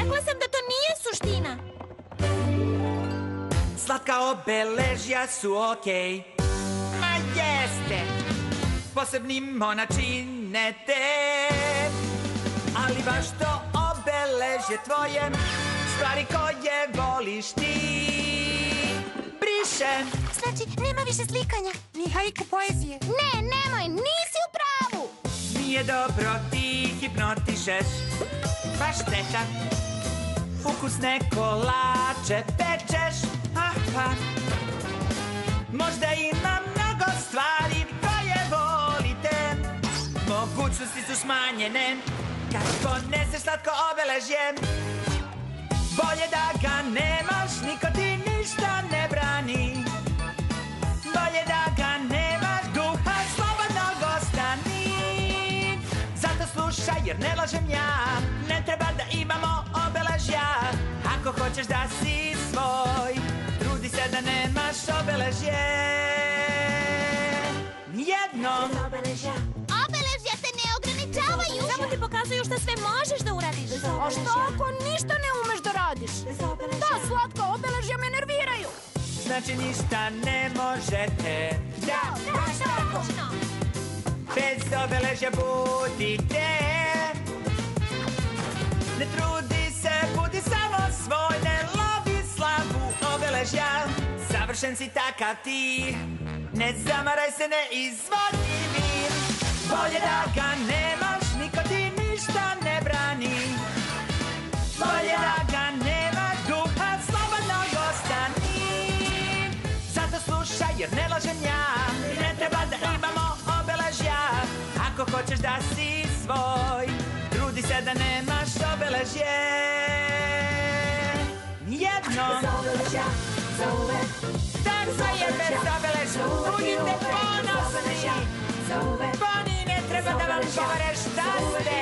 Rekla sam da to nije suština. Slatka obeležja su okej. Ma jeste, posebnim ona čine te. Ali baš to obeležje tvoje, stvari koje voliš ti, briše. Znači, nema više slikanja. Ni haiku poezije. Ne, nemoj, nisi u pravu. Nije dobro, ti hipnotišeš. Baš šteta, ukusne kolače pečeš. Aha. Možda ima mnogo stvari koje volite, mogućnosti su smanjene kad poneseš slatko obeležje. Bolje da ga nemaš, niko ti ništa ne brani. Bolje da ga nemaš, duha slobodnog ostani. Zato slušaj jer ne lažem ja, ne treba da imamo obeležja. Ako hoćeš da si svoj, trudi se da nemaš obeležje. Nijedno. Obeležja te ne ograničavaju. Samo ti pokazuju šta sve možeš da uradiš. A šta ako ništa ne umeš da radiš? Ta slatka obeležja me nerviraju. Znači ništa ne možete. Da, baš tako. Bez obeležja budite. Ne trudi se, budi samo svoj, ne lovi slavu obeležja. Savršen si takav ti, ne zamaraj se, ne izvodi mir. Bolje da ga nemaš, niko ti ništa ne brani. Bolje da ga nemaš, duha slobodnog ostani. Zato slušaj jer ne lažem ja, ne treba da imamo obeležja. Ako hoćeš da si svoj, trudi se da nemaš obeležje. Nijedno. Bez obeležja, za uvek. Tako je bez obeležja, budite ponosni. Oni ne treba da vam govore šta ste.